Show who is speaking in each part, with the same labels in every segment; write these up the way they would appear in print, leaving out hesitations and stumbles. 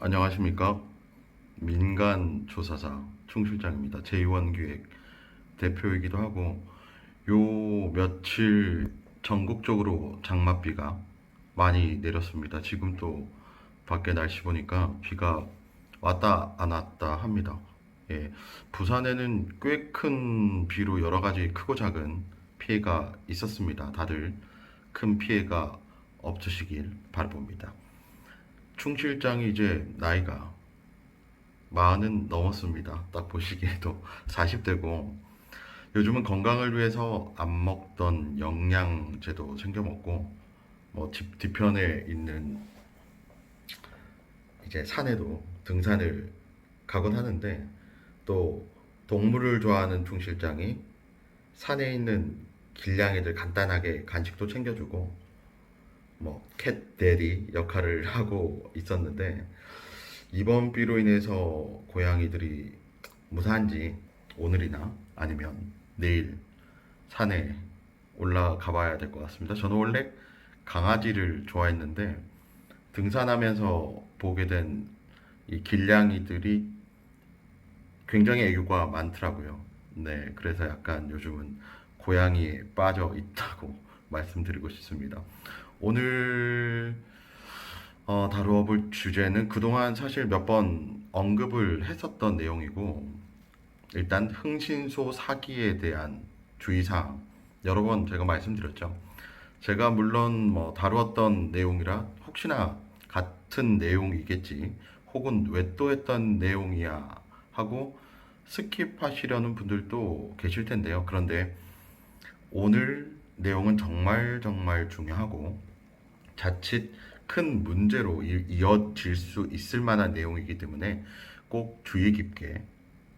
Speaker 1: 안녕하십니까? 민간조사사 충실장입니다. 제2원기획 대표이기도 하고 요 며칠 전국적으로 장맛비가 많이 내렸습니다. 지금 또 밖에 날씨 보니까 비가 왔다 안 왔다 합니다. 예, 부산에는 꽤 큰 비로 여러 가지 크고 작은 피해가 있었습니다. 다들 큰 피해가 없으시길 바라봅니다. 충실장이 이제 나이가 40은 넘었습니다. 딱 보시기에도 40대고 요즘은 건강을 위해서 안 먹던 영양제도 챙겨 먹고 뭐 집 뒤편에 있는 이제 산에도 등산을 가곤 하는데 또 동물을 좋아하는 충실장이 산에 있는 길냥이들 간단하게 간식도 챙겨주고 뭐 캣데디 역할을 하고 있었는데 이번 비로 인해서 고양이들이 무사한지 오늘이나 아니면 내일 산에 올라가 봐야 될 것 같습니다. 저는 원래 강아지를 좋아했는데 등산하면서 보게 된 이 길냥이들이 굉장히 애교가 많더라고요. 네, 그래서 약간 요즘은 고양이에 빠져 있다고 말씀드리고 싶습니다. 오늘 다루어 볼 주제는 그동안 사실 몇 번 언급을 했었던 내용이고, 일단 흥신소 사기에 대한 주의사항, 여러 번 제가 말씀드렸죠. 제가 물론 뭐 다루었던 내용이라 혹시나 같은 내용이겠지, 혹은 왜 또 했던 내용이야 하고 스킵하시려는 분들도 계실 텐데요. 그런데 오늘 내용은 정말 정말 중요하고, 자칫 큰 문제로 이어질 수 있을 만한 내용이기 때문에 꼭 주의 깊게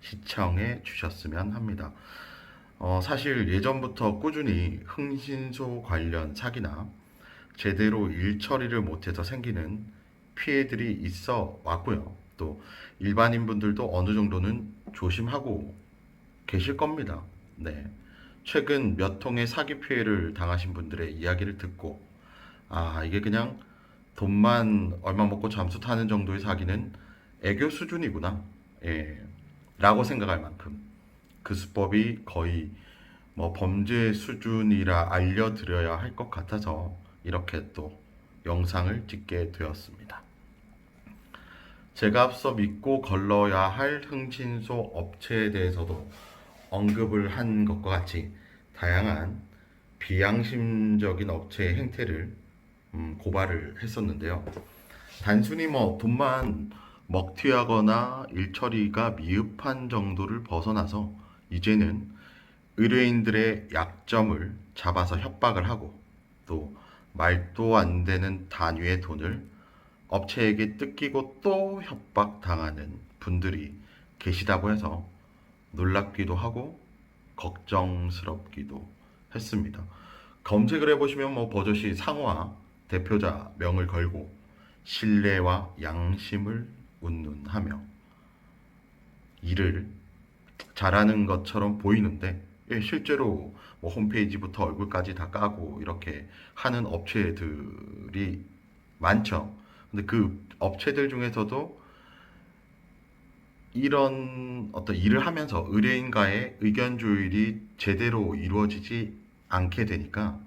Speaker 1: 시청해 주셨으면 합니다. 사실 예전부터 꾸준히 흥신소 관련 사기나 제대로 일 처리를 못해서 생기는 피해들이 있어 왔고요. 또 일반인 분들도 어느 정도는 조심하고 계실 겁니다. 네. 최근 몇 통의 사기 피해를 당하신 분들의 이야기를 듣고, 아, 이게 그냥 돈만 얼마 먹고 잠수 타는 정도의 사기는 애교 수준이구나. 예. 라고 생각할 만큼 그 수법이 거의 뭐 범죄 수준이라 알려드려야 할 것 같아서 이렇게 또 영상을 찍게 되었습니다. 제가 앞서 믿고 걸러야 할 흥신소 업체에 대해서도 언급을 한 것과 같이 다양한 비양심적인 업체의 행태를 고발을 했었는데요. 단순히 뭐 돈만 먹튀하거나 일처리가 미흡한 정도를 벗어나서 이제는 의뢰인들의 약점을 잡아서 협박을 하고 또 말도 안 되는 단위의 돈을 업체에게 뜯기고 또 협박당하는 분들이 계시다고 해서 놀랍기도 하고 걱정스럽기도 했습니다. 검색을 해보시면 뭐 버젓이 상호와 대표자 명을 걸고 신뢰와 양심을 운운하며 일을 잘하는 것처럼 보이는데, 예, 실제로 뭐 홈페이지부터 얼굴까지 다 까고 이렇게 하는 업체들이 많죠. 근데 그 업체들 중에서도 이런 어떤 일을 하면서 의뢰인과의 의견 조율이 제대로 이루어지지 않게 되니까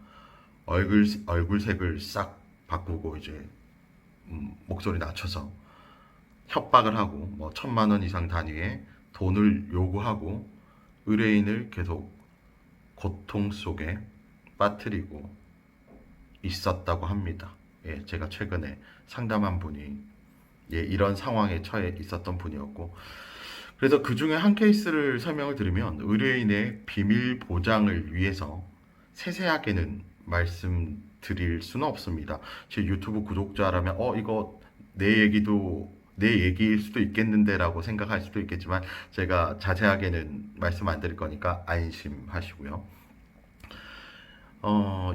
Speaker 1: 얼굴색을 싹 바꾸고 이제 목소리 낮춰서 협박을 하고 뭐 1,000만 원 이상 단위의 돈을 요구하고 의뢰인을 계속 고통 속에 빠뜨리고 있었다고 합니다. 예, 제가 최근에 상담한 분이 예, 이런 상황에 처해 있었던 분이었고, 그래서 그 중에 한 케이스를 설명을 드리면 의뢰인의 비밀 보장을 위해서 세세하게는 말씀드릴 수는 없습니다. 제 유튜브 구독자라면 이거 내 얘기도 내 얘기일 수도 있겠는데라고 생각할 수도 있겠지만 제가 자세하게는 말씀 안 드릴 거니까 안심하시고요.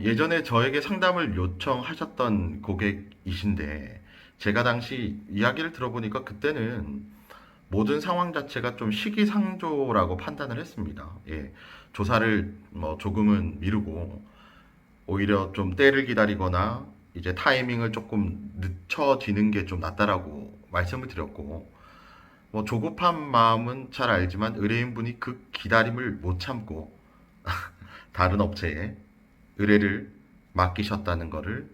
Speaker 1: 예전에 저에게 상담을 요청하셨던 고객이신데 제가 당시 이야기를 들어보니까 그때는 모든 상황 자체가 좀 시기상조라고 판단을 했습니다. 예, 조사를 뭐 조금은 미루고 오히려 좀 때를 기다리거나 이제 타이밍을 조금 늦춰지는 게 좀 낫다라고 말씀을 드렸고, 뭐 조급한 마음은 잘 알지만 의뢰인분이 그 기다림을 못 참고 다른 업체에 의뢰를 맡기셨다는 거를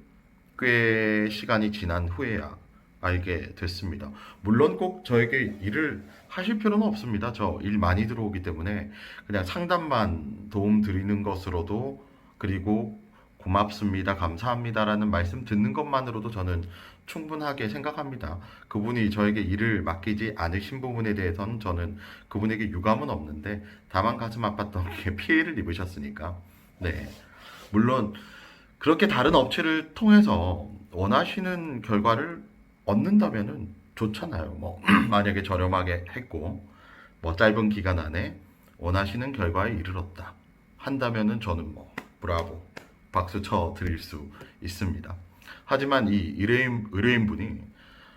Speaker 1: 꽤 시간이 지난 후에야 알게 됐습니다. 물론 꼭 저에게 일을 하실 필요는 없습니다. 저 일 많이 들어오기 때문에 그냥 상담만 도움 드리는 것으로도, 그리고 고맙습니다, 감사합니다라는 말씀 듣는 것만으로도 저는 충분하게 생각합니다. 그분이 저에게 일을 맡기지 않으신 부분에 대해서는 저는 그분에게 유감은 없는데, 다만 가슴 아팠던 게 피해를 입으셨으니까. 네. 물론 그렇게 다른 업체를 통해서 원하시는 결과를 얻는다면은 좋잖아요. 뭐 만약에 저렴하게 했고 뭐 짧은 기간 안에 원하시는 결과에 이르렀다 한다면은 저는 뭐 브라보 박수 쳐 드릴 수 있습니다. 하지만 이 의뢰인분이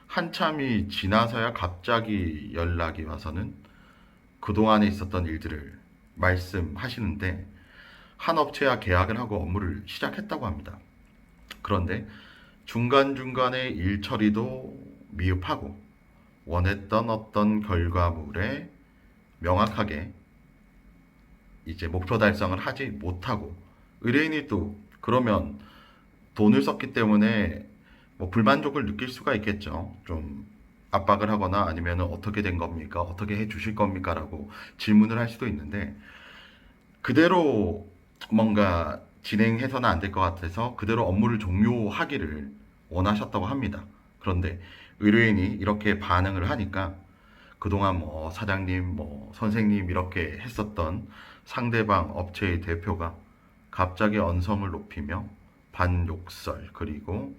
Speaker 1: 한참이 지나서야 갑자기 연락이 와서는 그동안에 있었던 일들을 말씀하시는데, 한 업체와 계약을 하고 업무를 시작했다고 합니다. 그런데 중간중간에 일 처리도 미흡하고 원했던 어떤 결과물에 명확하게 이제 목표 달성을 하지 못하고, 의뢰인이 또 그러면 돈을 썼기 때문에 뭐 불만족을 느낄 수가 있겠죠. 좀 압박을 하거나 아니면 어떻게 된 겁니까? 어떻게 해 주실 겁니까? 라고 질문을 할 수도 있는데, 그대로 뭔가 진행해서는 안 될 것 같아서 그대로 업무를 종료하기를 원하셨다고 합니다. 그런데 의뢰인이 이렇게 반응을 하니까 그동안 뭐 사장님, 뭐 선생님 이렇게 했었던 상대방 업체의 대표가 갑자기 언성을 높이며 반욕설, 그리고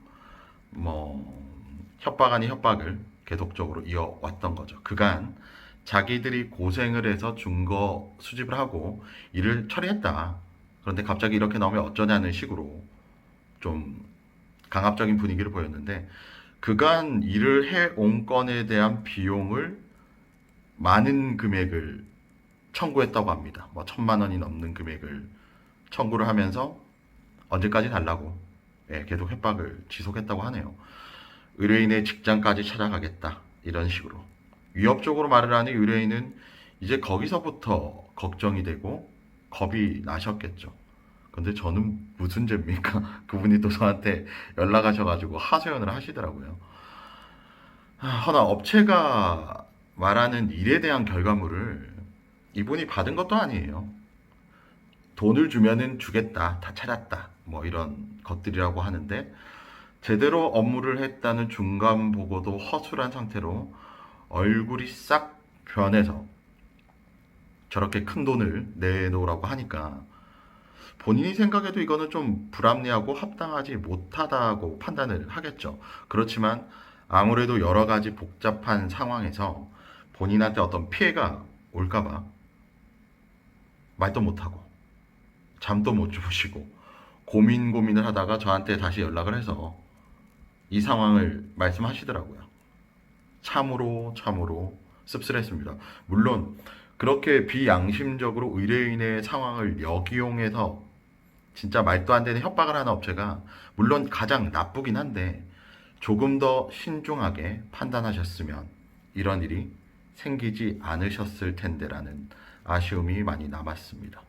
Speaker 1: 뭐 협박 아닌 협박을 계속적으로 이어왔던 거죠. 그간 자기들이 고생을 해서 증거 수집을 하고 일을 처리했다. 그런데 갑자기 이렇게 나오면 어쩌냐는 식으로 좀 강압적인 분위기를 보였는데, 그간 일을 해온 건에 대한 비용을 많은 금액을 청구했다고 합니다. 뭐 1,000만 원이 넘는 금액을 청구를 하면서 언제까지 달라고, 예, 계속 협박을 지속했다고 하네요. 의뢰인의 직장까지 찾아가겠다, 이런 식으로 위협적으로 말을 하니 의뢰인은 이제 거기서부터 걱정이 되고 겁이 나셨겠죠. 근데 저는 무슨 죄입니까? 그분이 또 저한테 연락하셔가지고 하소연을 하시더라고요. 허나 업체가 말하는 일에 대한 결과물을 이분이 받은 것도 아니에요. 돈을 주면은 주겠다, 다 찾았다, 뭐 이런 것들이라고 하는데, 제대로 업무를 했다는 중간 보고도 허술한 상태로 얼굴이 싹 변해서 저렇게 큰 돈을 내놓으라고 하니까 본인이 생각해도 이거는 좀 불합리하고 합당하지 못하다고 판단을 하겠죠. 그렇지만 아무래도 여러 가지 복잡한 상황에서 본인한테 어떤 피해가 올까봐 말도 못하고 잠도 못 주무시고 고민을 하다가 저한테 다시 연락을 해서 이 상황을 말씀하시더라고요. 참으로 씁쓸했습니다. 물론 그렇게 비양심적으로 의뢰인의 상황을 역이용해서 진짜 말도 안 되는 협박을 하는 업체가 물론 가장 나쁘긴 한데, 조금 더 신중하게 판단하셨으면 이런 일이 생기지 않으셨을 텐데라는 아쉬움이 많이 남았습니다.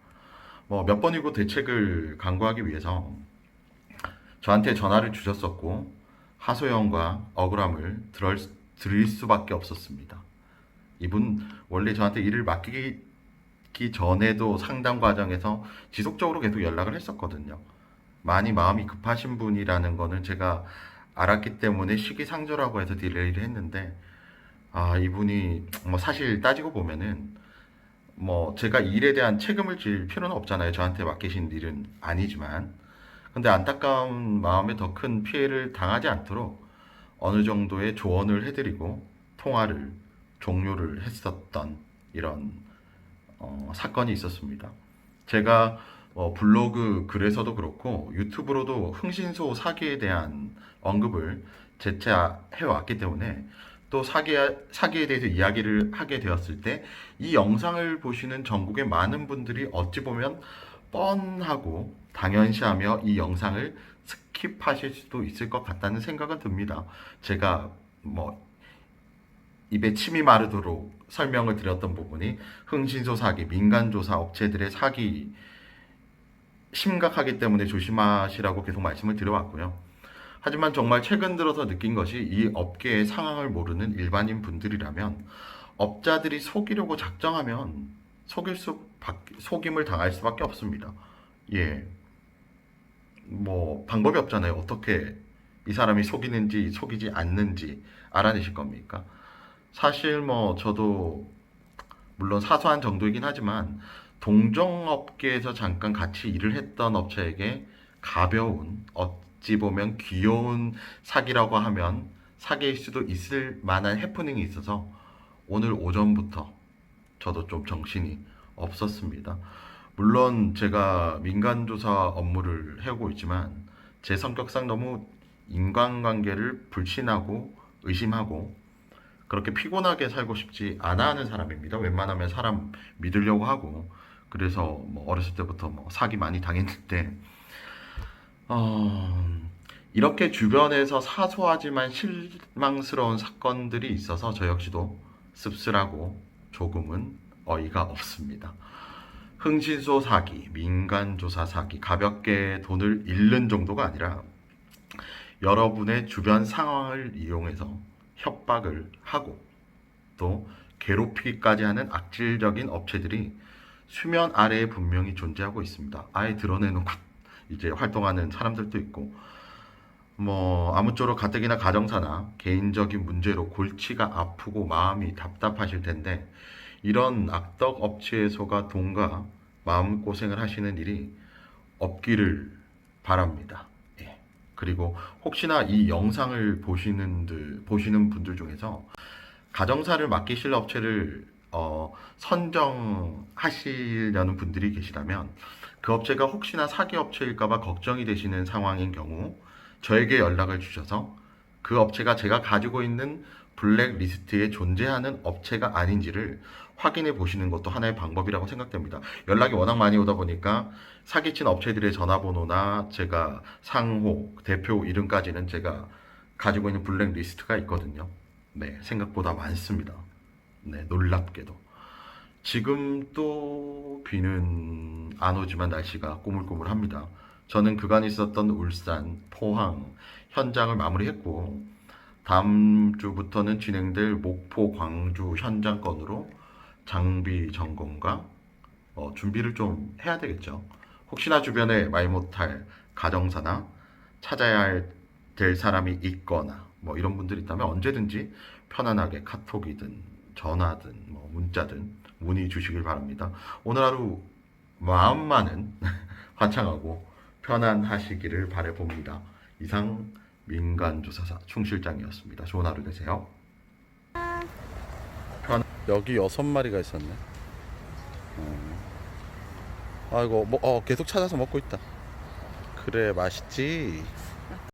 Speaker 1: 뭐 몇 번이고 대책을 강구하기 위해서 저한테 전화를 주셨었고 하소연과 억울함을 드릴 수밖에 없었습니다. 이분 원래 저한테 일을 맡기기 전에도 상담 과정에서 지속적으로 계속 연락을 했었거든요. 많이 마음이 급하신 분이라는 거는 제가 알았기 때문에 시기상조라고 해서 딜레이를 했는데, 이분이 뭐 사실 따지고 보면은 뭐 제가 일에 대한 책임을 질 필요는 없잖아요. 저한테 맡기신 일은 아니지만. 근데 안타까운 마음에 더 큰 피해를 당하지 않도록 어느 정도의 조언을 해드리고 통화를 종료를 했었던 이런 사건이 있었습니다. 제가 블로그 글에서도 그렇고 유튜브로도 흥신소 사기에 대한 언급을 재차해 왔기 때문에, 또 사기에 대해서 이야기를 하게 되었을 때 이 영상을 보시는 전국의 많은 분들이 어찌 보면 뻔하고 당연시하며 이 영상을 스킵하실 수도 있을 것 같다는 생각은 듭니다. 제가 뭐 입에 침이 마르도록 설명을 드렸던 부분이 흥신소 사기, 민간조사 업체들의 사기 심각하기 때문에 조심하시라고 계속 말씀을 드려왔고요. 하지만 정말 최근 들어서 느낀 것이 이 업계의 상황을 모르는 일반인 분들이라면 업자들이 속이려고 작정하면 속임을 당할 수밖에 없습니다. 예, 뭐 방법이 없잖아요. 어떻게 이 사람이 속이는지 속이지 않는지 알아내실 겁니까? 사실 뭐 저도 물론 사소한 정도이긴 하지만 동종업계에서 잠깐 같이 일을 했던 업체에게 가벼운 어찌 보면 귀여운 사기라고 하면 사기일 수도 있을 만한 해프닝이 있어서 오늘 오전부터 저도 좀 정신이 없었습니다. 물론 제가 민간조사 업무를 해오고 있지만 제 성격상 너무 인간관계를 불신하고 의심하고 그렇게 피곤하게 살고 싶지 않아 하는 사람입니다. 웬만하면 사람 믿으려고 하고 그래서 뭐 어렸을 때부터 뭐 사기 많이 당했는데 어, 이렇게 주변에서 사소하지만 실망스러운 사건들이 있어서 저 역시도 씁쓸하고 조금은 어이가 없습니다. 흥신소 사기, 민간조사 사기, 가볍게 돈을 잃는 정도가 아니라 여러분의 주변 상황을 이용해서 협박을 하고 또 괴롭히기까지 하는 악질적인 업체들이 수면 아래에 분명히 존재하고 있습니다. 아예 드러내놓고 이제 활동하는 사람들도 있고 뭐 아무쪼록 가뜩이나 가정사나 개인적인 문제로 골치가 아프고 마음이 답답하실 텐데 이런 악덕 업체에 속아 돈과 마음고생을 하시는 일이 없기를 바랍니다. 예. 그리고 혹시나 이 영상을 보시는 분들 중에서 가정사를 맡기실 업체를 선정하시려는 분들이 계시다면 그 업체가 혹시나 사기 업체일까봐 걱정이 되시는 상황인 경우 저에게 연락을 주셔서 그 업체가 제가 가지고 있는 블랙리스트에 존재하는 업체가 아닌지를 확인해 보시는 것도 하나의 방법이라고 생각됩니다. 연락이 워낙 많이 오다 보니까 사기친 업체들의 전화번호나 제가 상호, 대표 이름까지는 제가 가지고 있는 블랙리스트가 있거든요. 네, 생각보다 많습니다. 네, 놀랍게도. 지금 또 비는 안 오지만 날씨가 꾸물꾸물합니다. 저는 그간 있었던 울산, 포항 현장을 마무리했고 다음 주부터는 진행될 목포, 광주 현장 건으로 장비 점검과 준비를 좀 해야 되겠죠. 혹시나 주변에 말 못할 가정사나 찾아야 될 사람이 있거나 뭐 이런 분들이 있다면 언제든지 편안하게 카톡이든 전화든 뭐 문자든 문의 주시길 바랍니다. 오늘 하루 마음만은 화창하고 편안하시기를 바라봅니다. 이상 민간조사사 충실장이었습니다. 좋은 하루 되세요. 여기 6마리가 있었네. 아이고, 계속 찾아서 먹고 있다. 그래, 맛있지?